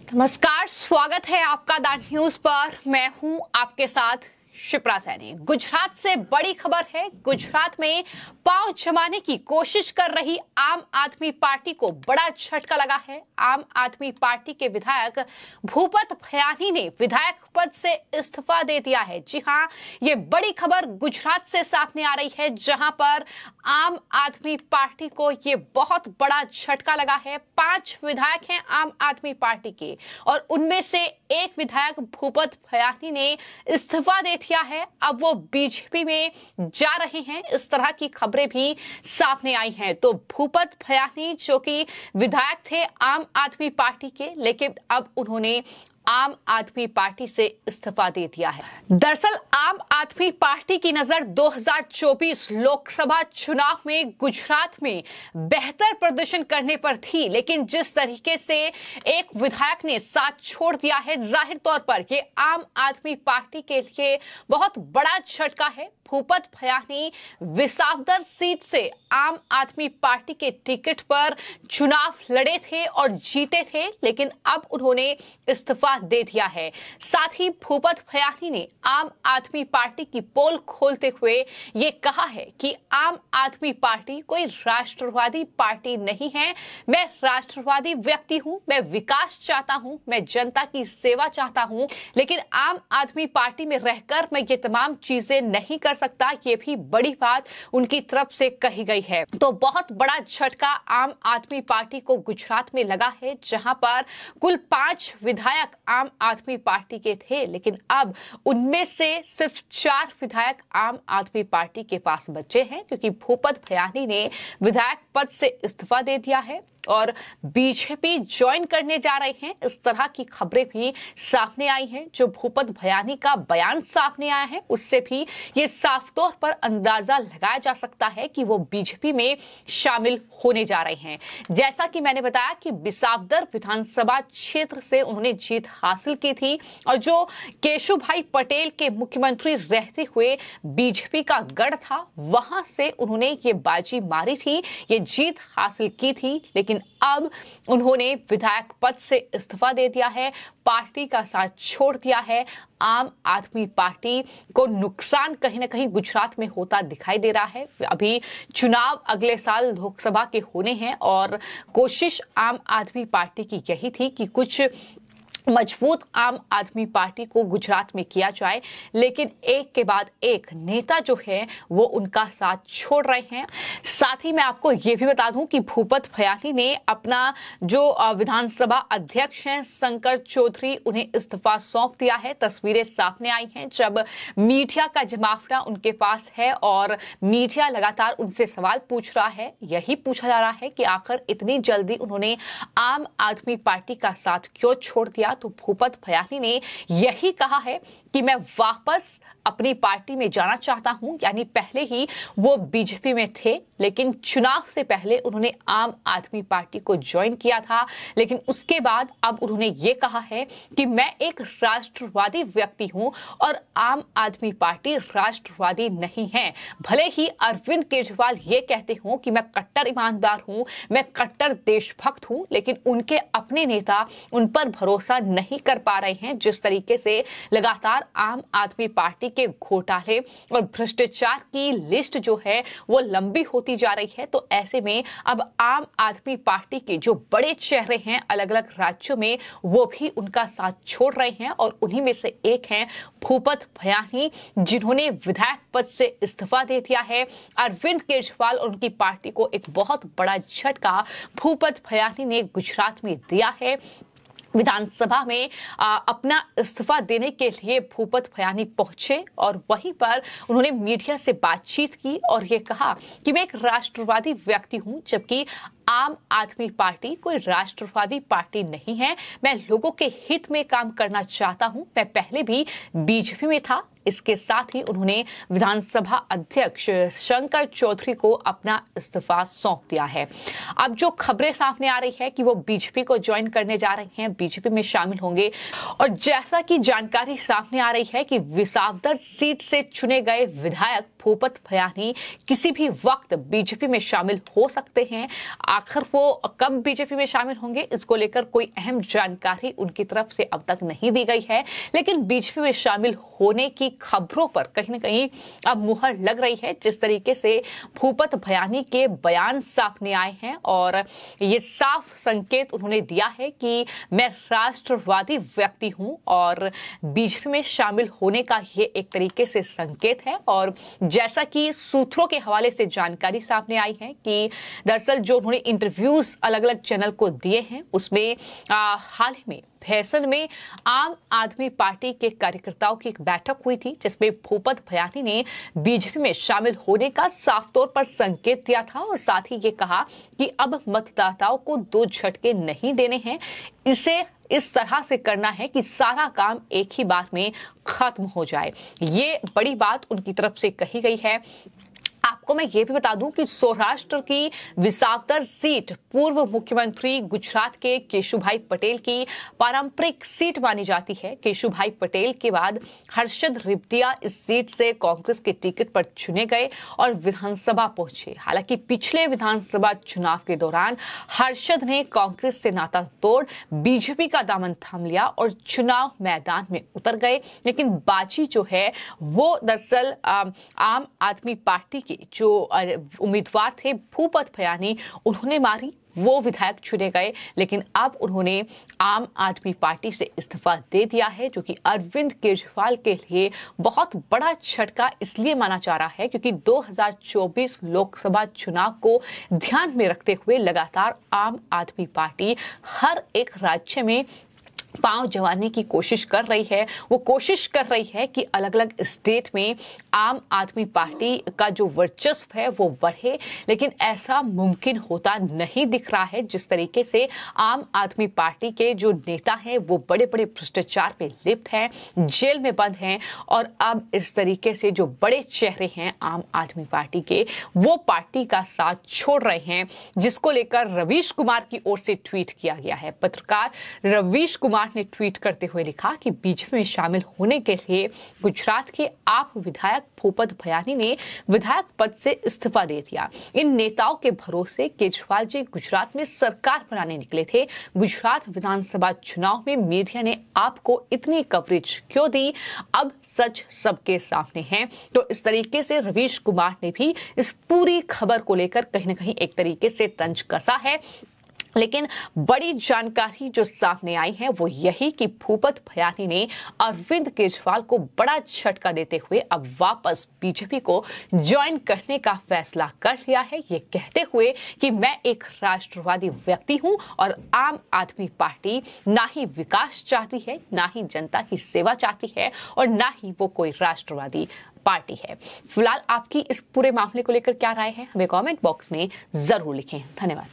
नमस्कार, स्वागत है आपका द न्यूज पर। मैं हूं आपके साथ शिप्रा सैनी। गुजरात से बड़ी खबर है। गुजरात में पांव जमाने की कोशिश कर रही आम आदमी पार्टी को बड़ा झटका लगा है। आम आदमी पार्टी के विधायक भूपत भयानी ने विधायक पद से इस्तीफा दे दिया है। जी हां, ये बड़ी खबर गुजरात से सामने आ रही है, जहां पर आम आदमी पार्टी को ये बहुत बड़ा झटका लगा है। 5 विधायक हैं आम आदमी पार्टी के, और उनमें से एक विधायक भूपत भयानी ने इस्तीफा दे दिया है। अब वो बीजेपी में जा रहे हैं, इस तरह की खबरें भी सामने आई हैं। तो भूपत भयानी जो कि विधायक थे आम आदमी पार्टी के, लेकिन अब उन्होंने आम आदमी पार्टी से इस्तीफा दे दिया है। दरअसल आम आदमी पार्टी की नजर 2024 लोकसभा चुनाव में गुजरात में बेहतर प्रदर्शन करने पर थी, लेकिन जिस तरीके से एक विधायक ने साथ छोड़ दिया है, जाहिर तौर पर ये आम आदमी पार्टी के लिए बहुत बड़ा झटका है। भूपत भयानी विसावदर सीट से आम आदमी पार्टी के टिकट पर चुनाव लड़े थे और जीते थे, लेकिन अब उन्होंने इस्तीफा दे दिया है। साथ ही भूपत भयानी ने आम आदमी पार्टी की पोल खोलते हुए ये कहा है कि आम आदमी पार्टी कोई राष्ट्रवादी पार्टी नहीं है। मैं राष्ट्रवादी व्यक्ति हूं, मैं विकास चाहता हूं, मैं जनता की सेवा चाहता हूं, लेकिन आम आदमी पार्टी में रहकर मैं ये तमाम चीजें नहीं कर सकता। ये भी बड़ी बात उनकी तरफ से कही गई है। तो बहुत बड़ा झटका आम आदमी पार्टी को गुजरात में लगा है, जहां पर कुल 5 विधायक आम आदमी पार्टी के थे, लेकिन अब उनमें से सिर्फ 4 विधायक आम आदमी पार्टी के पास बचे हैं, क्योंकि भूपत भयानी ने विधायक पद से इस्तीफा दे दिया है और बीजेपी ज्वाइन करने जा रहे हैं। इस तरह की खबरें भी सामने आई हैं। जो भूपत भयानी का बयान सामने आया है, उससे भी ये साफ तौर पर अंदाजा लगाया जा सकता है कि वो बीजेपी में शामिल होने जा रहे हैं। जैसा कि मैंने बताया कि बिसावदर विधानसभा क्षेत्र से उन्होंने जीत हासिल की थी, और जो केशुभाई पटेल के मुख्यमंत्री रहते हुए बीजेपी का गढ़ था, वहां से उन्होंने ये बाजी मारी थी, ये जीत हासिल की थी, लेकिन अब उन्होंने विधायक पद से इस्तीफा दे दिया है, पार्टी का साथ छोड़ दिया है। आम आदमी पार्टी को नुकसान कहीं ना कहीं गुजरात में होता दिखाई दे रहा है। अभी चुनाव अगले साल लोकसभा के होने हैं, और कोशिश आम आदमी पार्टी की यही थी कि कुछ मजबूत आम आदमी पार्टी को गुजरात में किया जाए, लेकिन एक के बाद एक नेता जो है वो उनका साथ छोड़ रहे हैं। साथ ही मैं आपको ये भी बता दूं कि भूपत भयानी ने अपना जो विधानसभा अध्यक्ष हैं शंकर चौधरी, उन्हें इस्तीफा सौंप दिया है। तस्वीरें सामने आई हैं जब मीडिया का जमावड़ा उनके पास है और मीडिया लगातार उनसे सवाल पूछ रहा है। यही पूछा जा रहा है कि आखिर इतनी जल्दी उन्होंने आम आदमी पार्टी का साथ क्यों छोड़ दिया। तो भूपत भयानी ने यही कहा है कि मैं वापस अपनी पार्टी में जाना चाहता हूं, यानी पहले ही वो बीजेपी में थे, लेकिन चुनाव से पहले उन्होंने आम आदमी पार्टी को ज्वाइन किया था, लेकिन उसके बाद अब उन्होंने ये कहा है कि मैं एक राष्ट्रवादी व्यक्ति हूं और आम आदमी पार्टी राष्ट्रवादी नहीं है। भले ही अरविंद केजरीवाल ये कहते हो कि मैं कट्टर ईमानदार हूं, मैं कट्टर देशभक्त हूं, लेकिन उनके अपने नेता उन पर भरोसा नहीं कर पा रहे हैं। जिस तरीके से लगातार आम आदमी पार्टी के घोटाले और भ्रष्टाचार की लिस्ट जो है वो लंबी होती जा रही है, तो ऐसे में अब आम आदमी पार्टी के जो बड़े चेहरे हैं अलग अलग राज्यों में, वो भी उनका साथ छोड़ रहे हैं, और उन्हीं में से एक हैं भूपत भयानी, जिन्होंने विधायक पद से इस्तीफा दे दिया है। अरविंद केजरीवाल और उनकी पार्टी को एक बहुत बड़ा झटका भूपत भयानी ने गुजरात में दिया है। विधानसभा में अपना इस्तीफा देने के लिए भूपत भयानी पहुंचे, और वहीं पर उन्होंने मीडिया से बातचीत की और ये कहा कि मैं एक राष्ट्रवादी व्यक्ति हूं, जबकि आम आदमी पार्टी कोई राष्ट्रवादी पार्टी नहीं है। मैं लोगों के हित में काम करना चाहता हूं। मैं पहले भी बीजेपी में था। इसके साथ ही उन्होंने विधानसभा अध्यक्ष शंकर चौधरी को अपना इस्तीफा सौंप दिया है। अब जो खबरें सामने आ रही है कि वो बीजेपी को ज्वाइन करने जा रहे हैं, बीजेपी में शामिल होंगे, और जैसा कि जानकारी सामने आ रही है कि विसावदर सीट से चुने गए विधायक भूपत भयानी किसी भी वक्त बीजेपी में शामिल हो सकते हैं। आखिर वो कब बीजेपी में शामिल होंगे, इसको लेकर कोई अहम जानकारी उनकी तरफ से अब तक नहीं दी गई है, लेकिन बीजेपी में शामिल होने की खबरों पर कहीं ना कहीं अब मुहर लग रही है। जिस तरीके से भूपत भयानी के बयान सामने आए हैं और ये साफ संकेत उन्होंने दिया है कि मैं राष्ट्रवादी व्यक्ति हूं और बीजेपी में शामिल होने का ये एक तरीके से संकेत है। और जैसा कि सूत्रों के हवाले से जानकारी सामने आई है कि दरअसल जो उन्होंने इंटरव्यूज अलग अलग चैनल को दिए हैं उसमें हाल ही में भैंसन में आम आदमी पार्टी के कार्यकर्ताओं की एक बैठक हुई थी, जिसमें भूपत भयानी ने बीजेपी में शामिल होने का साफ तौर पर संकेत दिया था और साथ ही ये कहा कि अब मतदाताओं को 2 झटके नहीं देने हैं, इसे इस तरह से करना है कि सारा काम एक ही बार में खत्म हो जाए। ये बड़ी बात उनकी तरफ से कही गई है। आपको मैं ये भी बता दूं कि सौराष्ट्र की विसावदर सीट पूर्व मुख्यमंत्री गुजरात के केशुभाई पटेल की पारंपरिक सीट मानी जाती है। केशुभाई पटेल के बाद हर्षद रिब्दिया इस सीट से कांग्रेस के टिकट पर चुने गए और विधानसभा पहुंचे। हालांकि पिछले विधानसभा चुनाव के दौरान हर्षद ने कांग्रेस से नाता तोड़ बीजेपी का दामन थाम लिया और चुनाव मैदान में उतर गए, लेकिन बाजी जो है वो दरअसल आम आदमी पार्टी के जो उम्मीदवार थे भूपत भयानी उन्होंने मारी। वो विधायक चुने गए, लेकिन अब उन्होंने आम आदमी पार्टी से इस्तीफा दे दिया है, जो कि अरविंद केजरीवाल के लिए बहुत बड़ा झटका इसलिए माना जा रहा है क्योंकि 2024 लोकसभा चुनाव को ध्यान में रखते हुए लगातार आम आदमी पार्टी हर एक राज्य में पांव जमाने की कोशिश कर रही है। वो कोशिश कर रही है कि अलग अलग स्टेट में आम आदमी पार्टी का जो वर्चस्व है वो बढ़े, लेकिन ऐसा मुमकिन होता नहीं दिख रहा है। जिस तरीके से आम आदमी पार्टी के जो नेता हैं वो बड़े बड़े भ्रष्टाचार में लिप्त हैं, जेल में बंद हैं और अब इस तरीके से जो बड़े चेहरे हैं आम आदमी पार्टी के वो पार्टी का साथ छोड़ रहे हैं, जिसको लेकर रवीश कुमार की ओर से ट्वीट किया गया है। पत्रकार रवीश कुमार ने ट्वीट करते हुए लिखा कि बीजेपी में शामिल होने के लिए गुजरात के आप विधायक भूपत भयानी ने विधायक पद से इस्तीफा दे दिया। इन नेताओं के भरोसे केजरीवाल जी गुजरात में सरकार बनाने निकले थे। गुजरात विधानसभा चुनाव में मीडिया ने आपको इतनी कवरेज क्यों दी, अब सच सबके सामने है। तो इस तरीके से रवीश कुमार ने भी इस पूरी खबर को लेकर कहीं ना कहीं एक तरीके से तंज कसा है। लेकिन बड़ी जानकारी जो सामने आई है वो यही कि भूपत भयानी ने अरविंद केजरीवाल को बड़ा झटका देते हुए अब वापस बीजेपी को ज्वाइन करने का फैसला कर लिया है, ये कहते हुए कि मैं एक राष्ट्रवादी व्यक्ति हूं और आम आदमी पार्टी ना ही विकास चाहती है, ना ही जनता की सेवा चाहती है और ना ही वो कोई राष्ट्रवादी पार्टी है। फिलहाल आपकी इस पूरे मामले को लेकर क्या राय है, हमें कमेंट बॉक्स में जरूर लिखें। धन्यवाद।